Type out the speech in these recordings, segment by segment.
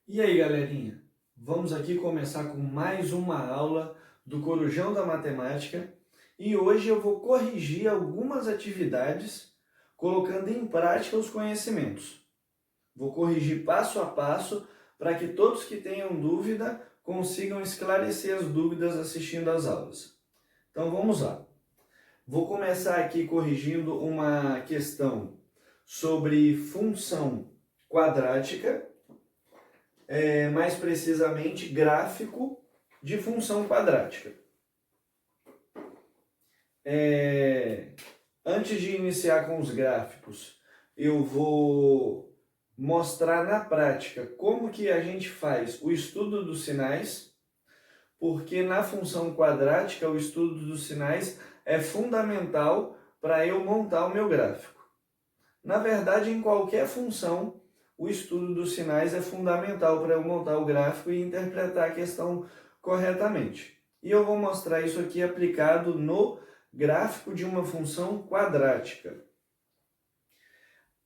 E aí, galerinha? Vamos aqui começar com mais uma aula do Corujão da Matemática e hoje eu vou corrigir algumas atividades colocando em prática os conhecimentos. Vou corrigir passo a passo para que todos que tenham dúvida consigam esclarecer as dúvidas assistindo às aulas. Então vamos lá. Vou começar aqui corrigindo uma questão sobre função quadrática, mais precisamente gráfico de função quadrática. Antes de iniciar com os gráficos, eu vou mostrar na prática como que a gente faz o estudo dos sinais, porque na função quadrática o estudo dos sinais é fundamental para eu montar o meu gráfico. Na verdade, em qualquer função, o estudo dos sinais é fundamental para eu montar o gráfico e interpretar a questão corretamente. E eu vou mostrar isso aqui aplicado no gráfico de uma função quadrática.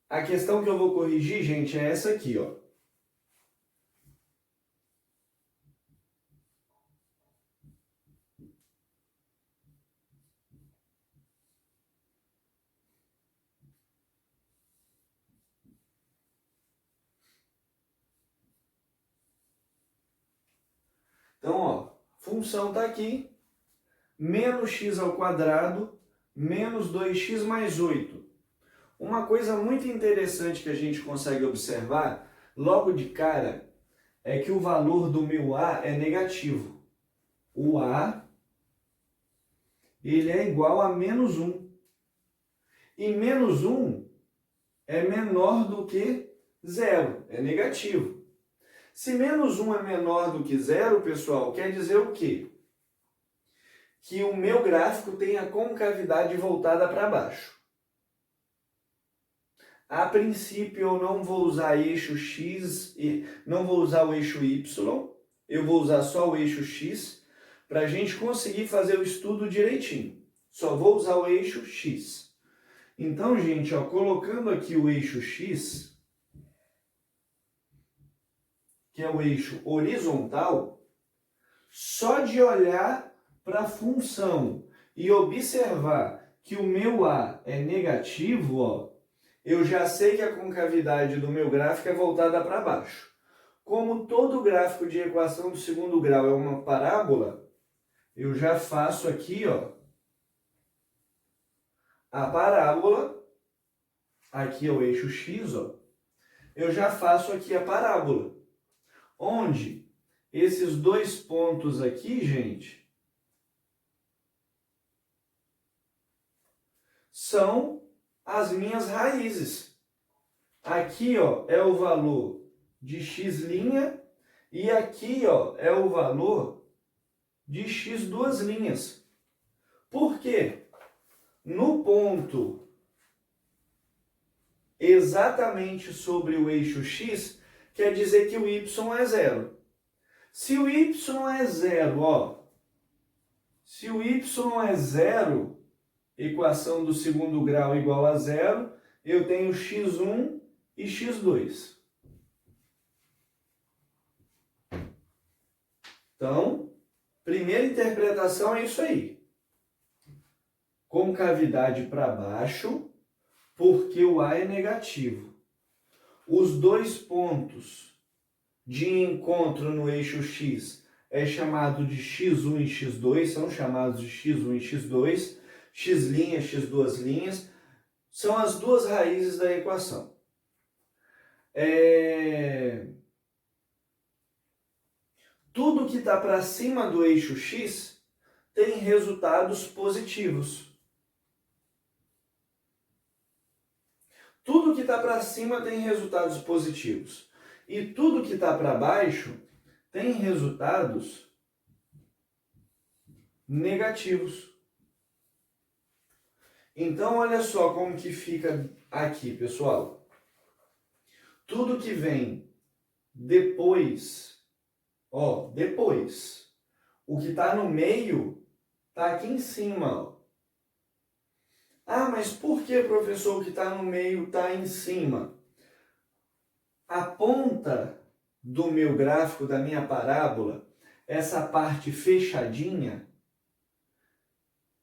A questão que eu vou corrigir, gente, é essa aqui, ó. Então, ó, função está aqui, menos x ao quadrado, menos 2x mais 8. Uma coisa muito interessante que a gente consegue observar, logo de cara, é que o valor do meu a é negativo. O a, ele é igual a menos 1. E menos 1 é menor do que zero, é negativo. Se menos 1 é menor do que zero, pessoal, quer dizer o quê? Que o meu gráfico tem a concavidade voltada para baixo. A princípio, eu não vou usar eixo x, e não vou usar o eixo y, eu vou usar só o eixo x, para a gente conseguir fazer o estudo direitinho. Só vou usar o eixo x. Então, gente, ó, colocando aqui o eixo x, que é o eixo horizontal, só de olhar para a função e observar que o meu a é negativo, ó, eu já sei que a concavidade do meu gráfico é voltada para baixo. Como todo gráfico de equação do segundo grau é uma parábola, eu já faço aqui, ó, a parábola, aqui é o eixo x, ó, eu já faço aqui a parábola, onde esses dois pontos aqui, gente, são as minhas raízes. Aqui, ó, é o valor de x' e aqui, ó, é o valor de x duas linhas. Por quê? No ponto exatamente sobre o eixo x, quer dizer que o y é zero. Se o y é zero, ó, se o y é zero, equação do segundo grau igual a zero, eu tenho x1 e x2. Então, primeira interpretação é isso aí. Concavidade para baixo, porque o A é negativo. Os dois pontos de encontro no eixo X é chamado de x1 e x2, são chamados de x1 e x2, x', x duas linhas, são as duas raízes da equação. Tudo que está para cima do eixo X tem resultados positivos. Tudo que está para cima tem resultados positivos. E tudo que está para baixo tem resultados negativos. Então, olha só como que fica aqui, pessoal. Tudo que vem depois, ó, depois, o que está no meio está aqui em cima, ó. Ah, mas por que, professor, o que está no meio está em cima? A ponta do meu gráfico, da minha parábola, essa parte fechadinha,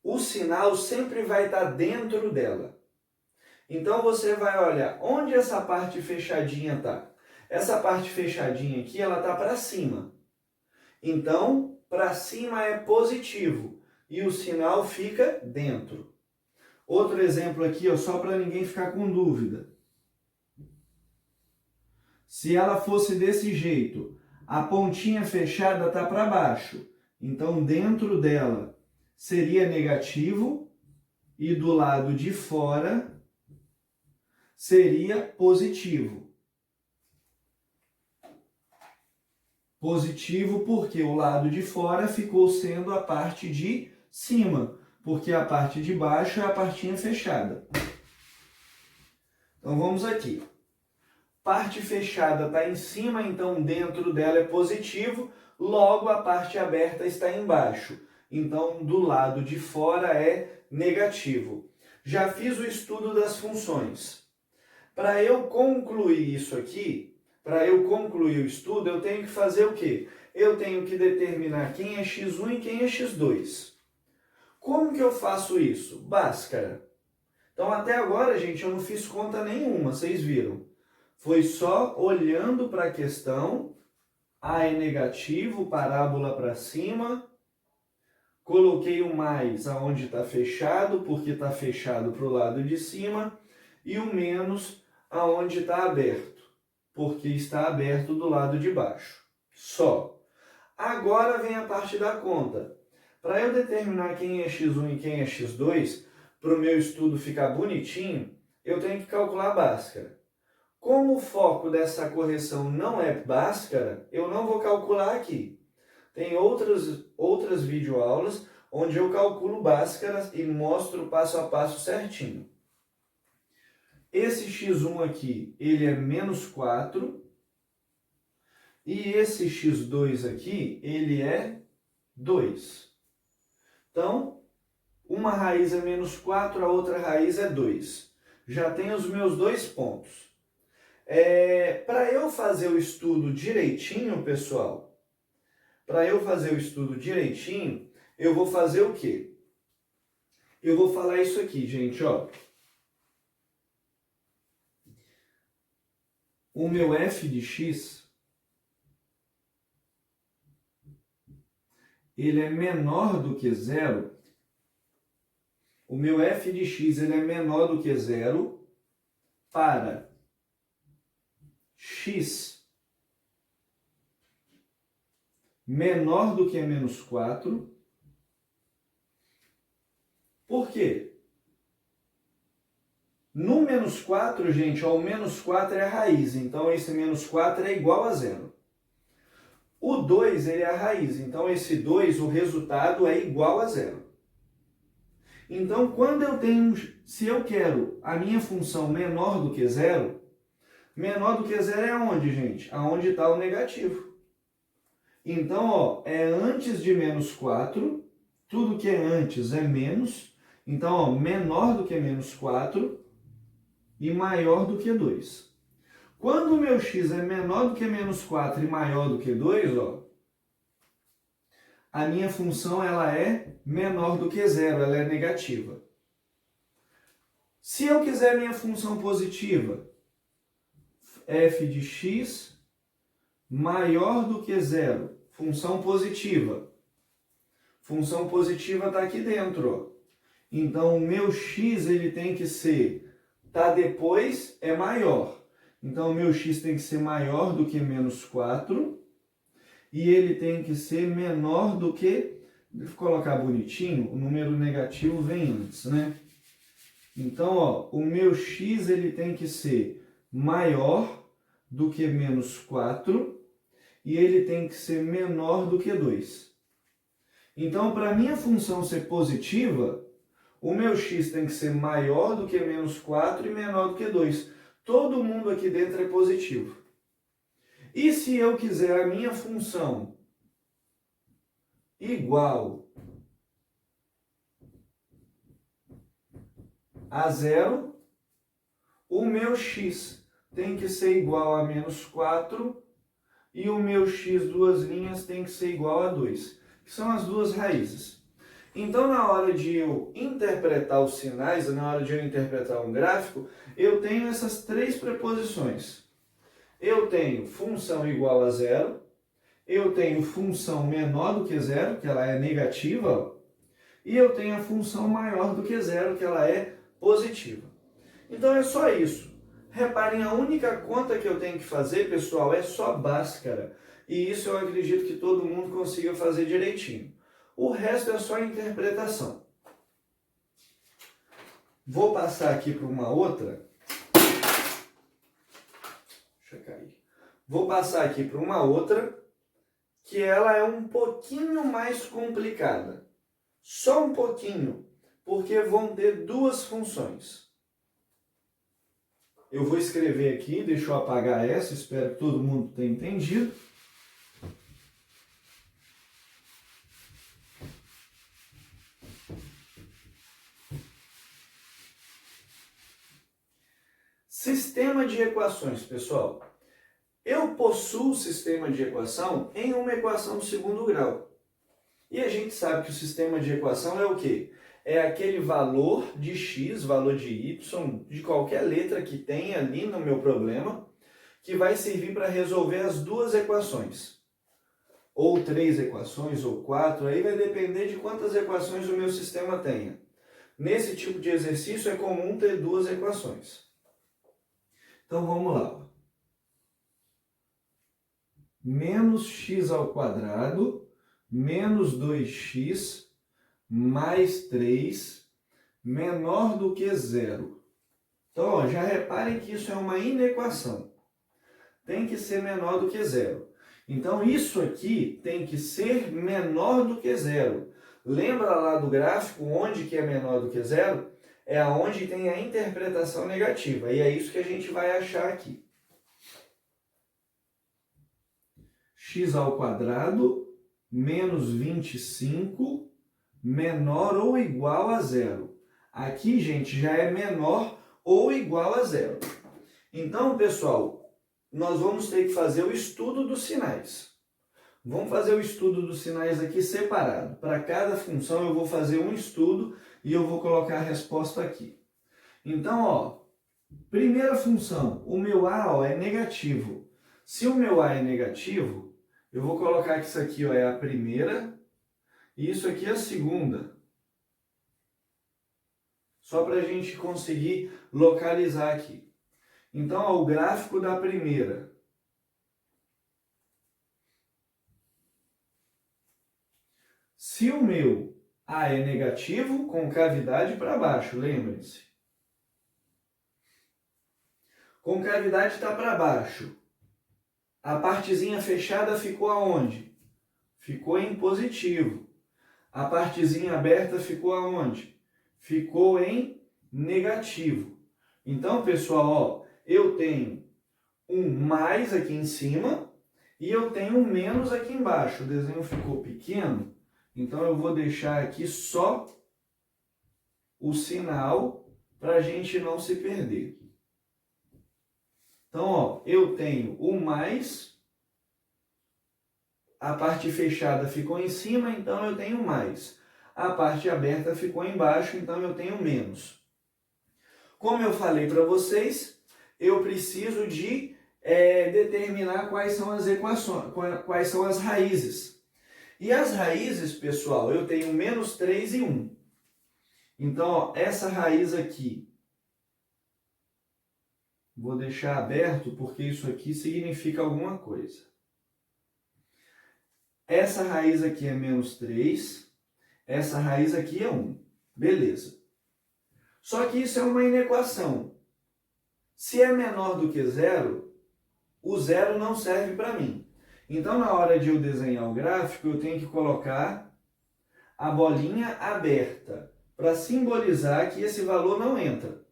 o sinal sempre vai estar dentro dela. Então você vai olhar onde essa parte fechadinha está. Essa parte fechadinha aqui, ela está para cima. Então, para cima é positivo e o sinal fica dentro. Outro exemplo aqui, ó, só para ninguém ficar com dúvida. Se ela fosse desse jeito, a pontinha fechada está para baixo. Então, dentro dela seria negativo e do lado de fora seria positivo. Positivo porque o lado de fora ficou sendo a parte de cima, porque a parte de baixo é a partinha fechada. Então vamos aqui. Parte fechada está em cima, então dentro dela é positivo, logo a parte aberta está embaixo. Então do lado de fora é negativo. Já fiz o estudo das funções. Para eu concluir isso aqui, para eu concluir o estudo, eu tenho que fazer o quê? Eu tenho que determinar quem é x1 e quem é x2. Como que eu faço isso? Bhaskara. Então, até agora, gente, eu não fiz conta nenhuma, vocês viram. Foi só olhando para a questão, A é negativo, parábola para cima, coloquei o mais aonde está fechado, porque está fechado para o lado de cima, e o menos aonde está aberto, porque está aberto do lado de baixo. Só. Agora vem a parte da conta. Para eu determinar quem é x1 e quem é x2, para o meu estudo ficar bonitinho, eu tenho que calcular a Bhaskara. Como o foco dessa correção não é Bhaskara, eu não vou calcular aqui. Tem outras videoaulas onde eu calculo Bhaskara e mostro passo a passo certinho. Esse x1 aqui, ele é menos 4. E esse x2 aqui, ele é 2. Então, uma raiz é menos 4, a outra raiz é 2. Já tenho os meus dois pontos. Para eu fazer o estudo direitinho, pessoal, eu vou fazer o quê? Eu vou falar isso aqui, gente, ó. O meu f de x, ele é menor do que zero. O meu f de x ele é menor do que zero para x menor do que menos 4. Por quê? No menos 4, gente, ó, o menos 4 é a raiz, então esse menos 4 é igual a zero. O 2 ele é a raiz, então esse 2, o resultado é igual a zero. Então, se eu quero a minha função menor do que zero é aonde, gente? Aonde está o negativo. Então, ó, é antes de menos 4, tudo que é antes é menos. Então, ó, menor do que menos 4 e maior do que 2. Quando o meu x é menor do que menos 4 e maior do que 2, ó, a minha função ela é menor do que zero, ela é negativa. Se eu quiser minha função positiva, f de x maior do que zero, função positiva. Função positiva está aqui dentro, ó. Então, o meu x ele tem que ser, tá depois, é maior. Então, o meu x tem que ser maior do que menos 4 e ele tem que ser menor do que, deixa eu colocar bonitinho, o número negativo vem antes, né? Então, ó, o meu x ele tem que ser maior do que menos 4 e ele tem que ser menor do que 2. Então, para a minha função ser positiva, o meu x tem que ser maior do que menos 4 e menor do que 2. Todo mundo aqui dentro é positivo. E se eu quiser a minha função igual a zero, o meu x tem que ser igual a menos 4 e o meu x duas linhas tem que ser igual a 2, que são as duas raízes. Então, na hora de eu interpretar os sinais, na hora de eu interpretar um gráfico, eu tenho essas três preposições. Eu tenho função igual a zero, eu tenho função menor do que zero, que ela é negativa, ó, e eu tenho a função maior do que zero, que ela é positiva. Então é só isso. Reparem, a única conta que eu tenho que fazer, pessoal, é só Bhaskara. E isso eu acredito que todo mundo consiga fazer direitinho. O resto é só interpretação. Vou passar aqui para uma outra. Deixa eu cair. Vou passar aqui para uma outra, que ela é um pouquinho mais complicada. Só um pouquinho, porque vão ter duas funções. Eu vou escrever aqui, deixa eu apagar essa, espero que todo mundo tenha entendido. Sistema de equações, pessoal. Eu possuo o sistema de equação em uma equação de segundo grau. E a gente sabe que o sistema de equação é o quê? É aquele valor de x, valor de y, de qualquer letra que tenha ali no meu problema, que vai servir para resolver as duas equações. Ou 3 equações, ou 4, aí vai depender de quantas equações o meu sistema tenha. Nesse tipo de exercício é comum ter duas equações. Então vamos lá. Menos x ao quadrado, menos 2x, mais 3, menor do que zero. Então, ó, já reparem que isso é uma inequação. Tem que ser menor do que zero. Então, isso aqui tem que ser menor do que zero. Lembra lá do gráfico onde que é menor do que zero? É aonde tem a interpretação negativa. E é isso que a gente vai achar aqui. X ao quadrado menos 25 menor ou igual a zero. Aqui, gente, já é menor ou igual a zero. Então, pessoal, nós vamos ter que fazer o estudo dos sinais. Vamos fazer o estudo dos sinais aqui separado. Para cada função eu vou fazer um estudo e eu vou colocar a resposta aqui. Então, ó, primeira função, o meu A, ó, é negativo. Se o meu A é negativo, eu vou colocar que isso aqui, ó, é a primeira e isso aqui é a segunda. Só para a gente conseguir localizar aqui. Então, ó, o gráfico da primeira. Se o meu A é negativo, com cavidade para baixo, lembrem-se. Com cavidade está para baixo. A partezinha fechada ficou aonde? Ficou em positivo. A partezinha aberta ficou aonde? Ficou em negativo. Então, pessoal, ó, eu tenho um mais aqui em cima e eu tenho um menos aqui embaixo. O desenho ficou pequeno, então eu vou deixar aqui só o sinal para a gente não se perder. Então, ó, eu tenho o mais, a parte fechada ficou em cima, então eu tenho mais. A parte aberta ficou embaixo, então eu tenho menos. Como eu falei para vocês, eu preciso de determinar quais são as equações, quais são as raízes. E as raízes, pessoal, eu tenho menos 3 e 1. Então, ó, essa raiz aqui, vou deixar aberto porque isso aqui significa alguma coisa. Essa raiz aqui é menos 3, essa raiz aqui é 1. Beleza. Só que isso é uma inequação. Se é menor do que zero, o zero não serve para mim. Então, na hora de eu desenhar o gráfico, eu tenho que colocar a bolinha aberta para simbolizar que esse valor não entra.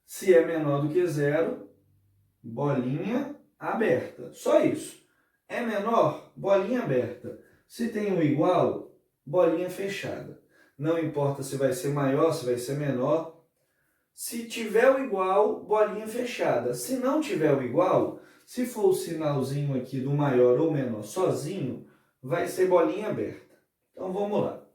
Se é menor do que zero, bolinha aberta. Só isso. É menor, bolinha aberta. Se tem um igual, bolinha fechada. Não importa se vai ser maior, se vai ser menor. Se tiver o igual, bolinha fechada. Se não tiver o igual, Se for o sinalzinho aqui do maior ou menor sozinho, vai ser bolinha aberta. Então vamos lá.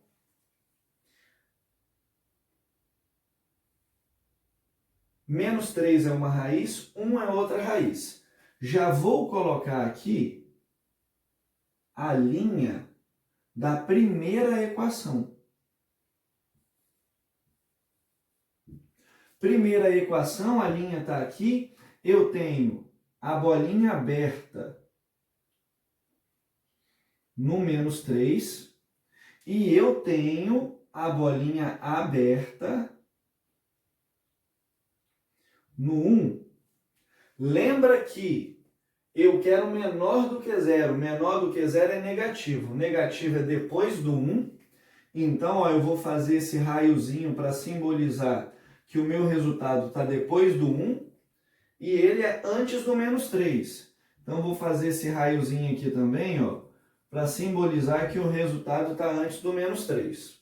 Menos 3 é uma raiz, 1 é outra raiz. Já vou colocar aqui a linha da primeira equação. Primeira equação, a linha está aqui. Eu tenho a bolinha aberta no menos 3 e eu tenho a bolinha aberta no 1. Lembra que eu quero menor do que zero. Menor do que zero é negativo. Negativo é depois do 1. Então, ó, eu vou fazer esse raiozinho para simbolizar que o meu resultado está depois do 1 e ele é antes do menos 3. Então, eu vou fazer esse raiozinho aqui também, ó, para simbolizar que o resultado está antes do menos 3.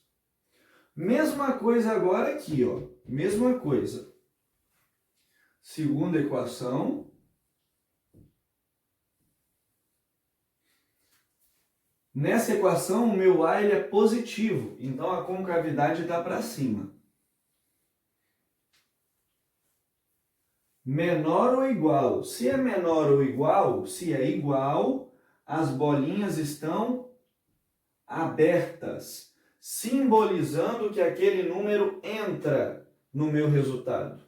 Mesma coisa agora aqui, ó. Mesma coisa. Segunda equação. Nessa equação, o meu A ele é positivo, então a concavidade está para cima. Menor ou igual? Se é menor ou igual, se é igual, as bolinhas estão abertas, simbolizando que aquele número entra no meu resultado.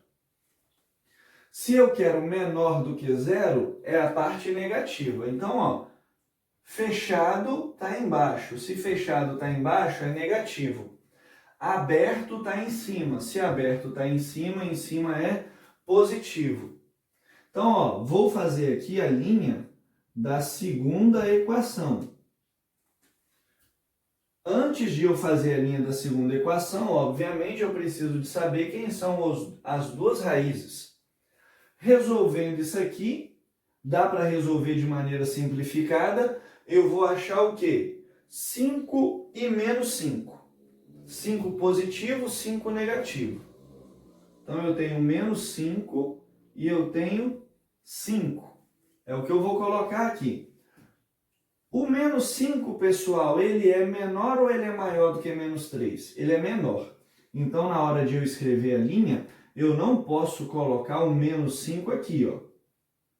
Se eu quero menor do que zero, é a parte negativa. Então, ó, fechado está embaixo. Se fechado está embaixo, é negativo. Aberto está em cima. Se aberto está em cima é positivo. Então, ó, vou fazer aqui a linha da segunda equação. Antes de eu fazer a linha da segunda equação, obviamente, eu preciso de saber quem são as duas raízes. Resolvendo isso aqui, dá para resolver de maneira simplificada. Eu vou achar o quê? 5 e menos 5. 5 positivo, 5 negativo. Então, eu tenho menos 5 e eu tenho 5. É o que eu vou colocar aqui. O menos 5, pessoal, ele é menor ou ele é maior do que menos 3? Ele é menor. Então, na hora de eu escrever a linha, eu não posso colocar o menos 5 aqui, ó.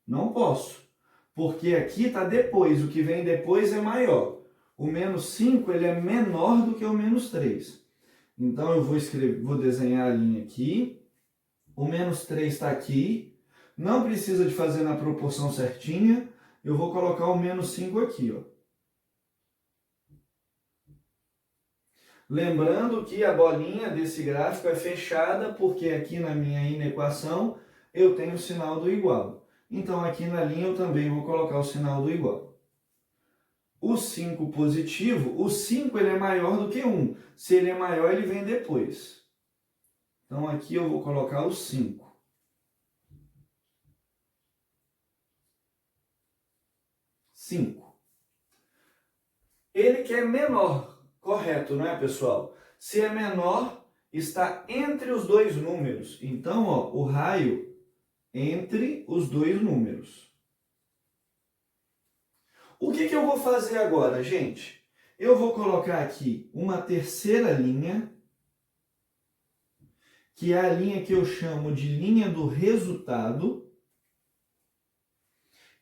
Não posso. Porque aqui está depois, o que vem depois é maior. O menos 5 ele é menor do que o menos 3. Então, eu vou desenhar a linha aqui. O menos 3 está aqui. Não precisa de fazer na proporção certinha. Eu vou colocar o menos 5 aqui, ó. Lembrando que a bolinha desse gráfico é fechada, porque aqui na minha inequação eu tenho o sinal do igual. Então, aqui na linha eu também vou colocar o sinal do igual. O 5 positivo, o 5 ele é maior do que 1. Se ele é maior, ele vem depois. Então, aqui eu vou colocar o 5. 5. Ele quer menor, correto, não é, pessoal? Se é menor, está entre os dois números. Então, ó, o raio entre os dois números. O que eu vou fazer agora, gente? Eu vou colocar aqui uma terceira linha, que é a linha que eu chamo de linha do resultado.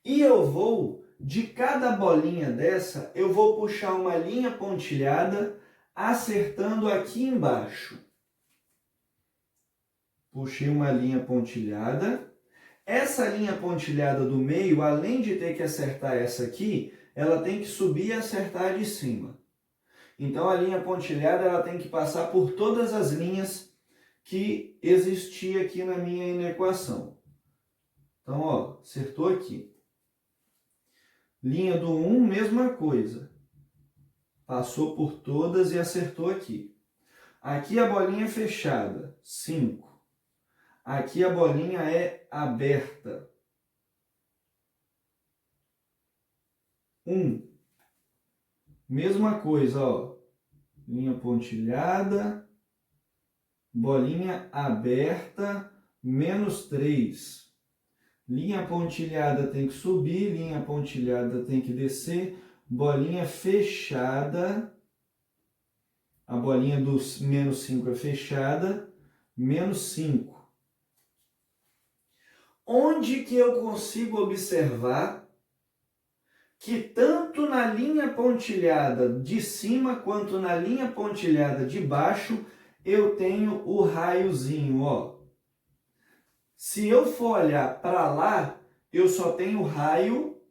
E eu vou, de cada bolinha dessa, eu vou puxar uma linha pontilhada, acertando aqui embaixo. Puxei uma linha pontilhada. Essa linha pontilhada do meio, além de ter que acertar essa aqui, ela tem que subir e acertar a de cima. Então, a linha pontilhada ela tem que passar por todas as linhas que existia aqui na minha inequação. Então, ó, acertou aqui. Linha do 1, mesma coisa. Passou por todas e acertou aqui. Aqui a bolinha é fechada, 5. Aqui a bolinha é aberta, 1. Mesma coisa, ó. Linha pontilhada, bolinha aberta, menos 3. linha pontilhada tem que subir, linha pontilhada tem que descer, bolinha fechada, a bolinha dos menos 5 é fechada, menos 5. Onde que eu consigo observar que tanto na linha pontilhada de cima quanto na linha pontilhada de baixo eu tenho o raiozinho, ó. Se eu for olhar para lá, eu só tenho raio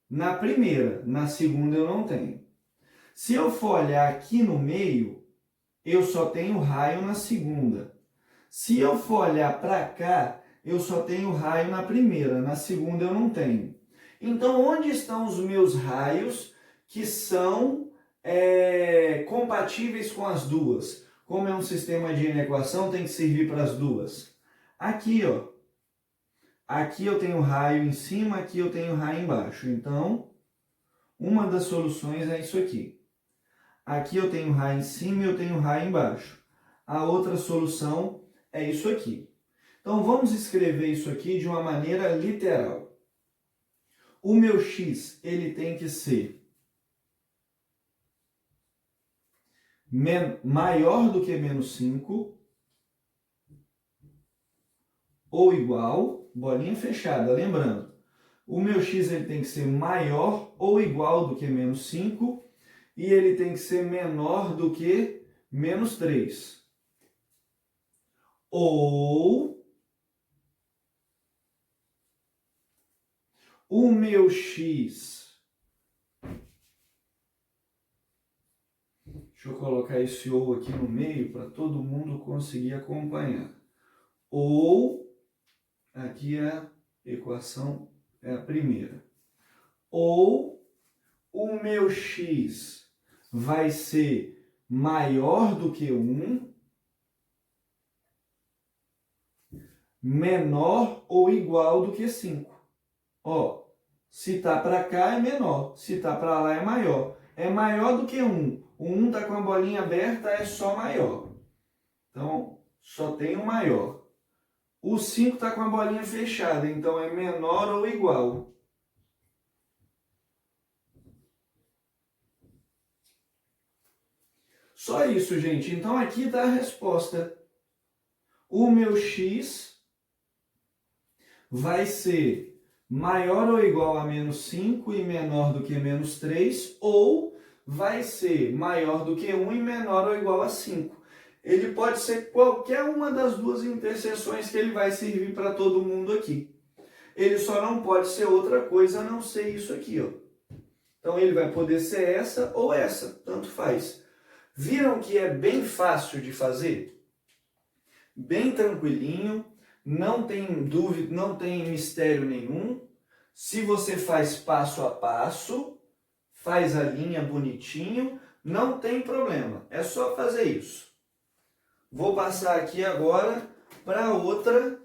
na primeira, na segunda eu não tenho. Se eu for olhar aqui no meio, eu só tenho raio na segunda. Se eu for olhar para cá, eu só tenho raio na primeira, na segunda eu não tenho. Então, onde estão os meus raios que são compatíveis com as duas? Como é um sistema de inequação, tem que servir para as duas. Aqui, ó. Aqui eu tenho raio em cima, aqui eu tenho raio embaixo. Então, uma das soluções é isso aqui. Aqui eu tenho raio em cima e eu tenho raio embaixo. A outra solução é isso aqui. Então, vamos escrever isso aqui de uma maneira literal. O meu x, ele tem que ser maior do que menos 5 ou igual, bolinha fechada, lembrando. O meu x ele tem que ser maior ou igual do que menos 5 e ele tem que ser menor do que menos 3. Ou o meu x, deixa eu colocar esse ou aqui no meio para todo mundo conseguir acompanhar. Ou, aqui a equação é a primeira. Ou o meu x vai ser maior do que 1, menor ou igual do que 5. Ó, se tá para cá é menor, se tá para lá é maior. É maior do que 1. O 1 tá com a bolinha aberta, é só maior. Então, só tem o maior. O 5 tá com a bolinha fechada, então é menor ou igual. Só isso, gente. Então, aqui está a resposta. O meu x vai ser maior ou igual a menos 5 e menor do que menos 3, ou vai ser maior do que 1 e menor ou igual a 5. Ele pode ser qualquer uma das duas interseções que ele vai servir para todo mundo aqui. Ele só não pode ser outra coisa a não ser isso aqui, ó. Então ele vai poder ser essa ou essa, tanto faz. Viram que é bem fácil de fazer? Bem tranquilinho, não tem dúvida, não tem mistério nenhum. Se você faz passo a passo, faz a linha bonitinho, não tem problema. É só fazer isso. Vou passar aqui agora para outra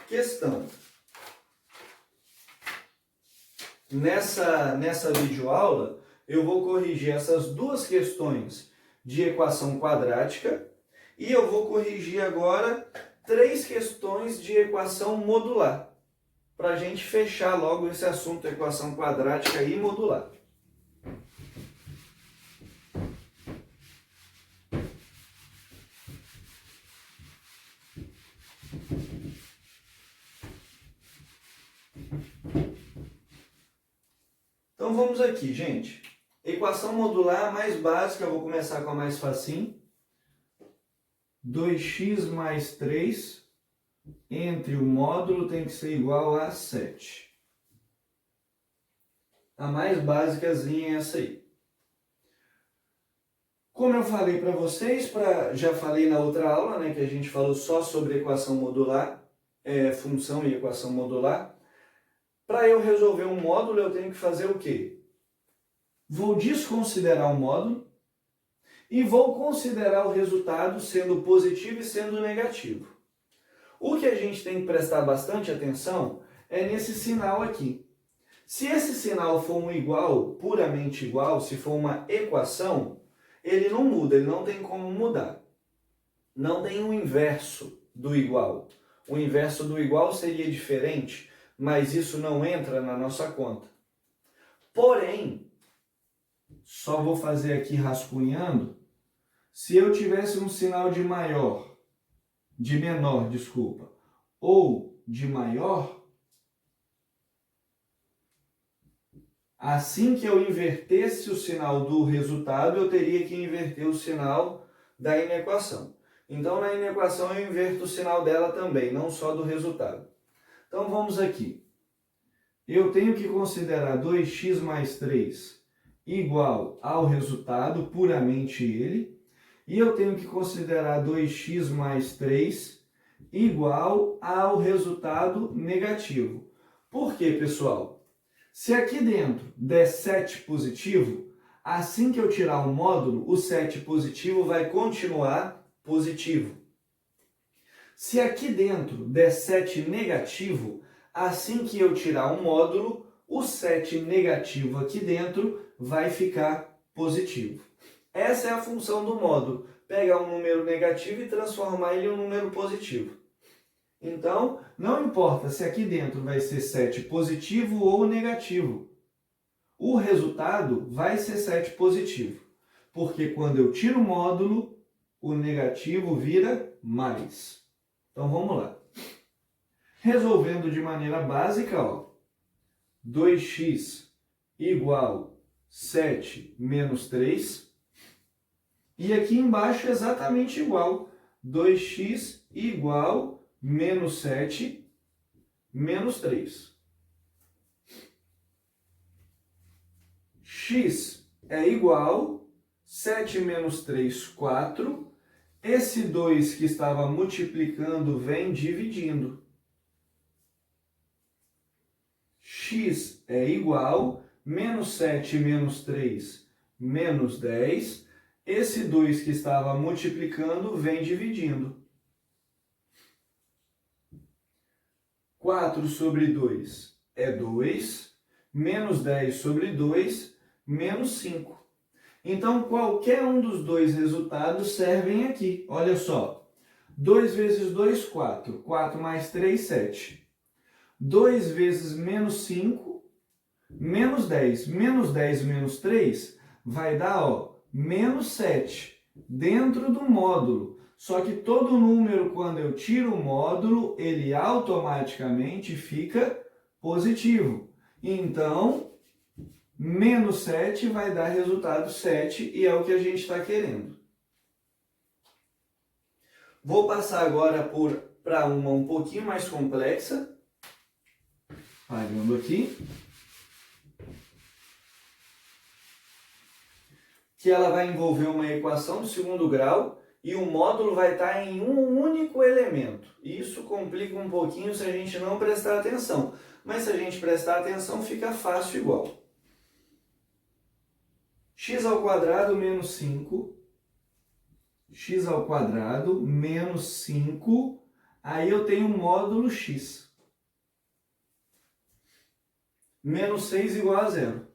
questão. Nessa videoaula, eu vou corrigir essas duas questões de equação quadrática e eu vou corrigir agora 3 questões de equação modular, para a gente fechar logo esse assunto equação quadrática e modular. Então vamos aqui, gente. Equação modular mais básica, eu vou começar com a mais facinho. 2x mais 3 entre o módulo tem que ser igual a 7. A mais básicazinha é essa aí. Como eu falei para vocês, já falei na outra aula, né, que a gente falou só sobre equação modular, função e equação modular. Para eu resolver um módulo, eu tenho que fazer o quê? Vou desconsiderar o módulo e vou considerar o resultado sendo positivo e sendo negativo. O que a gente tem que prestar bastante atenção é nesse sinal aqui. Se esse sinal for um igual, puramente igual, se for uma equação, ele não muda, ele não tem como mudar. Não tem um inverso do igual. O inverso do igual seria diferente, mas isso não entra na nossa conta. Porém, só vou fazer aqui rascunhando, se eu tivesse um sinal de menor, desculpa, ou de maior, assim que eu invertesse o sinal do resultado, eu teria que inverter o sinal da inequação. Então, na inequação, eu inverto o sinal dela também, não só do resultado. Então, vamos aqui. Eu tenho que considerar 2x mais 3 igual ao resultado, puramente ele, e eu tenho que considerar 2x mais 3 igual ao resultado negativo. Por quê, pessoal? Se aqui dentro der 7 positivo, assim que eu tirar o módulo, o 7 positivo vai continuar positivo. Se aqui dentro der 7 negativo, assim que eu tirar o módulo, o 7 negativo aqui dentro vai ficar positivo. Essa é a função do módulo, pegar um número negativo e transformar ele em um número positivo. Então, não importa se aqui dentro vai ser 7 positivo ou negativo. O resultado vai ser 7 positivo, porque quando eu tiro o módulo, o negativo vira mais. Então, vamos lá. Resolvendo de maneira básica, ó, 2x igual 7 menos 3. E aqui embaixo é exatamente igual. 2x igual menos 7 menos 3. X é igual 7 menos 3, 4. Esse 2 que estava multiplicando vem dividindo. X é igual menos 7 menos 3 menos 10. Esse 2 que estava multiplicando vem dividindo. 4 sobre 2 é 2. Menos 10 sobre 2, menos 5. Então, qualquer um dos dois resultados servem aqui. Olha só. 2 vezes 2, 4. 4 mais 3, 7. 2 vezes menos 5, menos 10. Menos 10 menos 3 vai dar, ó, menos 7 dentro do módulo. Só que todo número, quando eu tiro o módulo, ele automaticamente fica positivo. Então, menos 7 vai dar resultado 7 e é o que a gente está querendo. Vou passar agora para uma um pouquinho mais complexa. Parando aqui. Que ela vai envolver uma equação do segundo grau e o módulo vai estar em um único elemento. Isso complica um pouquinho se a gente não prestar atenção. Mas se a gente prestar atenção, fica fácil igual. X ao quadrado menos 5. X ao quadrado menos 5. Aí eu tenho o módulo x. Menos 6 igual a 0.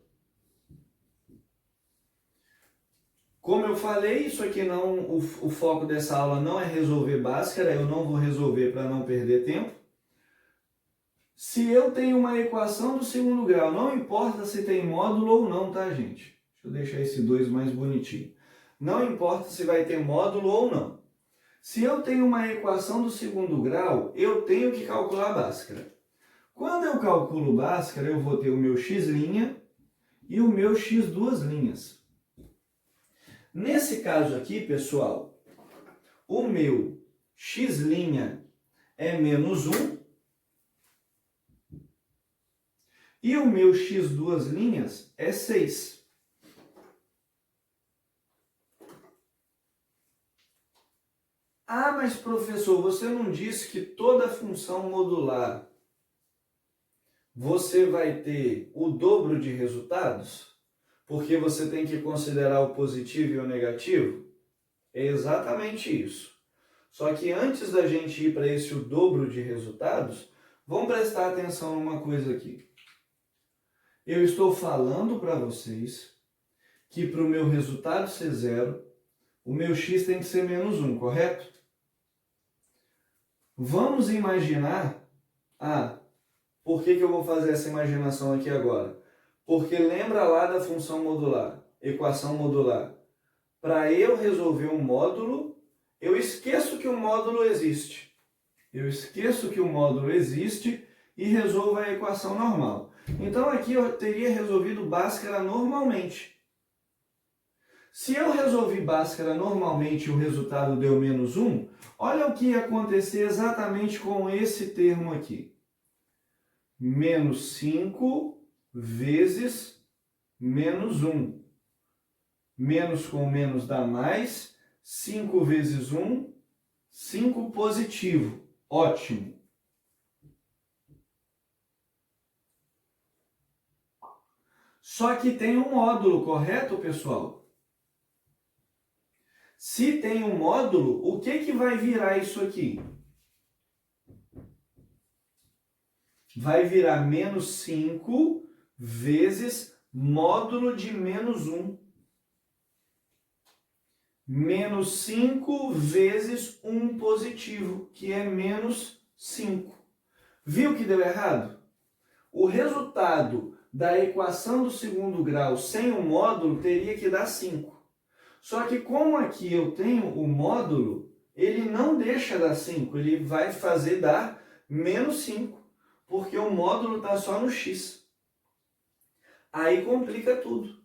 Como eu falei, isso aqui não, o foco dessa aula não é resolver Bhaskara, eu não vou resolver para não perder tempo. Se eu tenho uma equação do segundo grau, não importa se tem módulo ou não, tá, gente? Deixa eu deixar esse 2 mais bonitinho. Não importa se vai ter módulo ou não. Se eu tenho uma equação do segundo grau, eu tenho que calcular Bhaskara. Quando eu calculo Bhaskara, eu vou ter o meu x' e o meu x duas linhas. Nesse caso aqui, pessoal, o meu x' é menos 1 e o meu x duas linhas é 6. Ah, mas professor, você não disse que toda função modular você vai ter o dobro de resultados? Porque você tem que considerar o positivo e o negativo? É exatamente isso. Só que antes da gente ir para esse o dobro de resultados, vamos prestar atenção numa coisa aqui. Eu estou falando para vocês que para o meu resultado ser 0, o meu x tem que ser menos 1, correto? Vamos imaginar Por que eu vou fazer essa imaginação aqui agora? Porque lembra lá da função modular, equação modular. Para eu resolver um módulo, eu esqueço que o módulo existe. Eu esqueço que o módulo existe e resolvo a equação normal. Então aqui eu teria resolvido Bhaskara normalmente. Se eu resolvi Bhaskara normalmente e o resultado deu menos 1, olha o que ia acontecer exatamente com esse termo aqui. Menos 5 vezes menos 1. Menos com menos dá mais. 5 vezes 1, 5 positivo. Ótimo. Só que tem um módulo, correto, pessoal? Se tem um módulo, o que vai virar isso aqui? Vai virar menos 5 vezes módulo de menos 1. Menos 5 vezes 1 positivo, que é menos 5. Viu que deu errado? O resultado da equação do segundo grau sem o módulo teria que dar 5. Só que como aqui eu tenho o módulo, ele não deixa dar 5, ele vai fazer dar menos 5, porque o módulo está só no x. Aí complica tudo.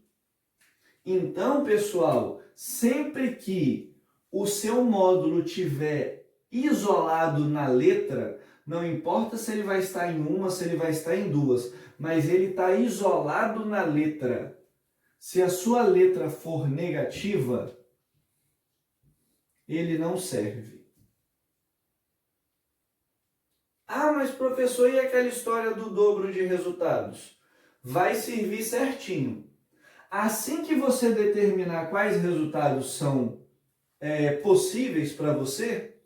Então, pessoal, sempre que o seu módulo tiver isolado na letra, não importa se ele vai estar em uma, se ele vai estar em duas, mas ele está isolado na letra. Se a sua letra for negativa, ele não serve. Ah, mas professor, e aquela história do dobro de resultados? Vai servir certinho. Assim que você determinar quais resultados são possíveis para você,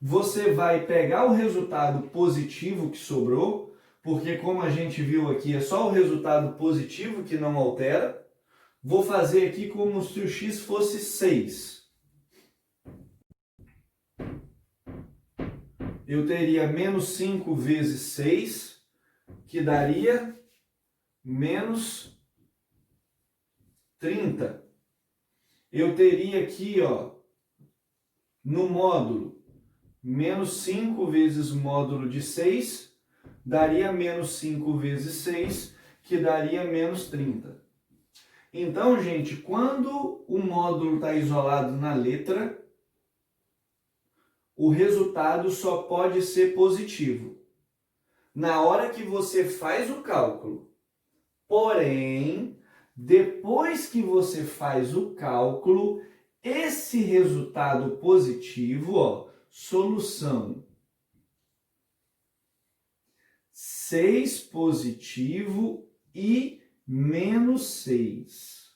você vai pegar o resultado positivo que sobrou, porque como a gente viu aqui, é só o resultado positivo que não altera. Vou fazer aqui como se o x fosse 6. Eu teria menos 5 vezes 6, que daria menos 30. Eu teria aqui, ó, no módulo, menos 5 vezes módulo de 6, daria menos 5 vezes 6, que daria menos 30. Então, gente, quando o módulo está isolado na letra, o resultado só pode ser positivo na hora que você faz o cálculo. Porém, depois que você faz o cálculo, esse resultado positivo, ó, solução 6 positivo e menos 6.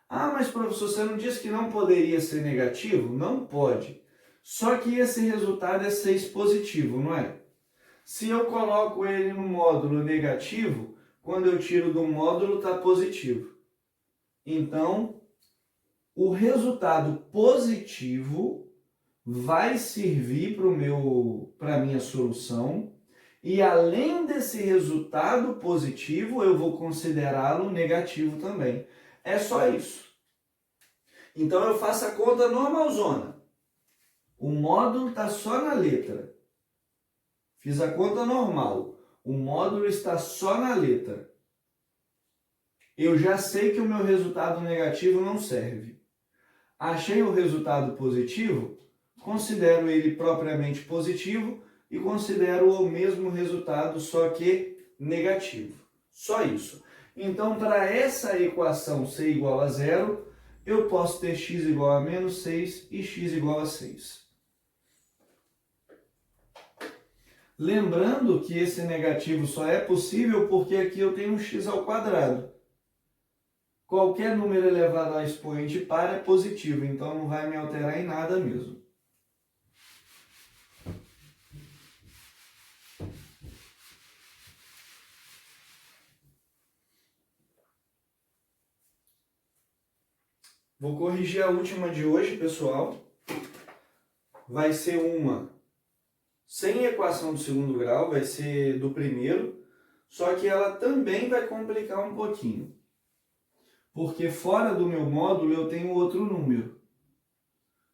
Ah, mas professor, você não disse que não poderia ser negativo? Não pode. Só que esse resultado é 6 positivo, não é? Se eu coloco ele no módulo negativo, quando eu tiro do módulo está positivo. Então, o resultado positivo vai servir para a minha solução. E além desse resultado positivo, eu vou considerá-lo negativo também. É só isso. Então eu faço a conta normalzona. O módulo está só na letra. Fiz a conta normal. O módulo está só na letra. Eu já sei que o meu resultado negativo não serve. Achei o resultado positivo, considero ele propriamente positivo e considero o mesmo resultado, só que negativo. Só isso. Então, para essa equação c igual a 0, eu posso ter x igual a menos 6 e x igual a 6. Lembrando que esse negativo só é possível porque aqui eu tenho um x ao quadrado. Qualquer número elevado a expoente par é positivo, então não vai me alterar em nada mesmo. Vou corrigir a última de hoje, pessoal. Vai ser uma sem equação do segundo grau, vai ser do primeiro, só que ela também vai complicar um pouquinho. Porque fora do meu módulo eu tenho outro número.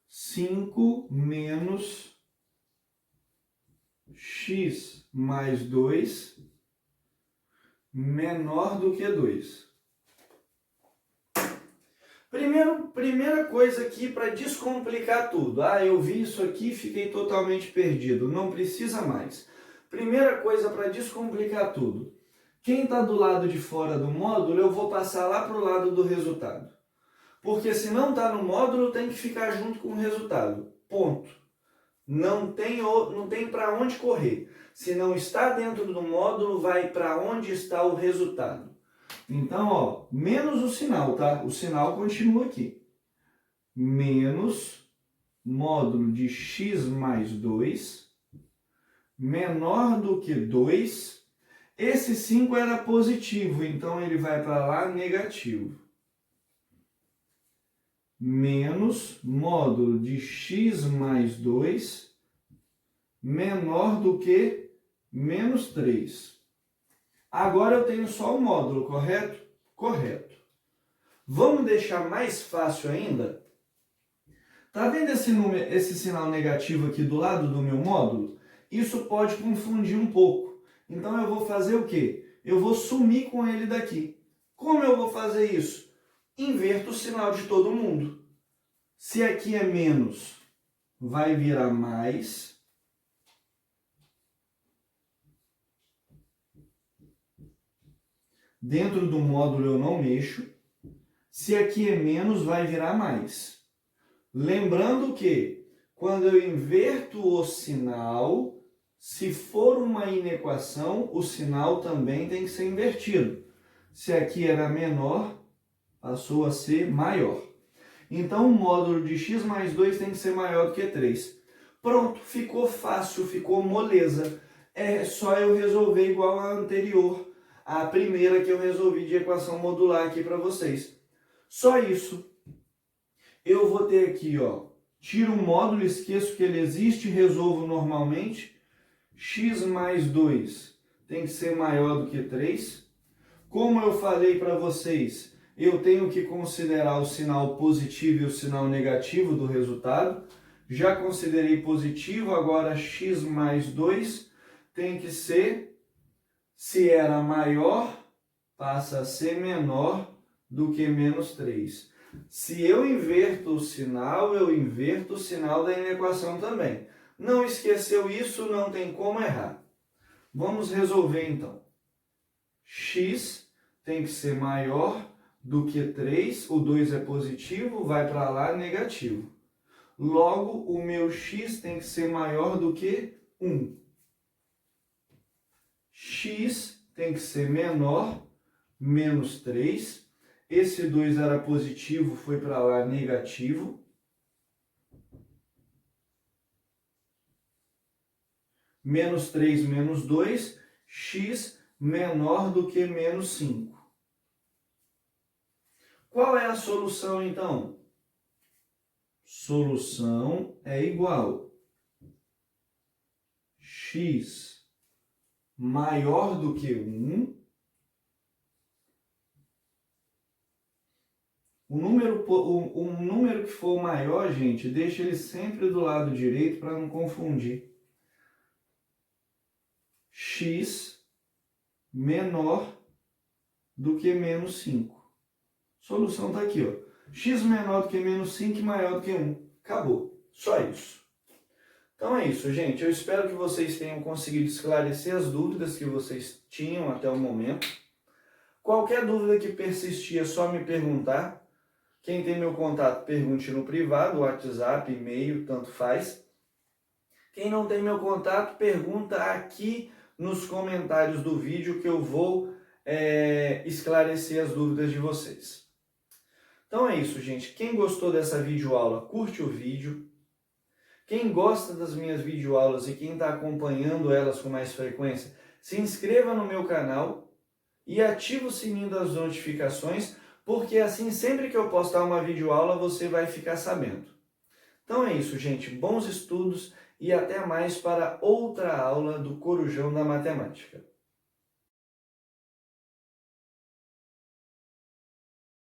5 menos x mais 2 menor do que 2. Primeira coisa aqui para descomplicar tudo. Eu vi isso aqui e fiquei totalmente perdido. Não precisa mais. Primeira coisa para descomplicar tudo. Quem está do lado de fora do módulo, eu vou passar lá para o lado do resultado. Porque se não está no módulo, tem que ficar junto com o resultado. Ponto. Não tem para onde correr. Se não está dentro do módulo, vai para onde está o resultado. Então, ó, menos o sinal, tá? O sinal continua aqui. Menos módulo de x mais 2 menor do que 2. Esse 5 era positivo, então ele vai para lá negativo. Menos módulo de x mais 2 menor do que menos 3. Agora eu tenho só o módulo, correto? Correto. Vamos deixar mais fácil ainda? Tá vendo esse sinal negativo aqui do lado do meu módulo? Isso pode confundir um pouco. Então eu vou fazer o quê? Eu vou sumir com ele daqui. Como eu vou fazer isso? Inverto o sinal de todo mundo. Se aqui é menos, vai virar mais. Dentro do módulo eu não mexo. Se aqui é menos, vai virar mais. Lembrando que, quando eu inverto o sinal, se for uma inequação, o sinal também tem que ser invertido. Se aqui era menor, passou a ser maior. Então, o módulo de x mais 2 tem que ser maior do que 3. Pronto, ficou fácil, ficou moleza. É só eu resolver igual a anterior, a primeira que eu resolvi de equação modular aqui para vocês. Só isso. Eu vou ter aqui, ó, tiro o módulo, esqueço que ele existe, resolvo normalmente. X mais 2 tem que ser maior do que 3. Como eu falei para vocês, eu tenho que considerar o sinal positivo e o sinal negativo do resultado. Já considerei positivo, agora x mais 2 tem que ser, se era maior, passa a ser menor do que menos 3. Se eu inverto o sinal, eu inverto o sinal da inequação também. Não esqueceu isso, não tem como errar. Vamos resolver então. X tem que ser maior do que 3, o 2 é positivo, vai para lá negativo. Logo, o meu x tem que ser maior do que 1. X tem que ser menor, menos 3. Esse 2 era positivo, foi para lá negativo. Menos 3 menos 2, x menor do que menos 5. Qual é a solução, então? Solução é igual x maior do que 1. O número que for maior, gente, deixa ele sempre do lado direito para não confundir. X menor do que menos 5. Solução está aqui, ó. X menor do que menos 5 e maior do que 1. Acabou. Só isso. Então é isso, gente. Eu espero que vocês tenham conseguido esclarecer as dúvidas que vocês tinham até o momento. Qualquer dúvida que persistir é só me perguntar. Quem tem meu contato, pergunte no privado, WhatsApp, e-mail, tanto faz. Quem não tem meu contato, pergunta aqui nos comentários do vídeo que eu vou esclarecer as dúvidas de vocês. Então é isso, gente. Quem gostou dessa videoaula, curte o vídeo. Quem gosta das minhas videoaulas e quem está acompanhando elas com mais frequência, se inscreva no meu canal e ative o sininho das notificações, porque assim, sempre que eu postar uma videoaula, você vai ficar sabendo. Então é isso, gente. Bons estudos e até mais para outra aula do Corujão da Matemática.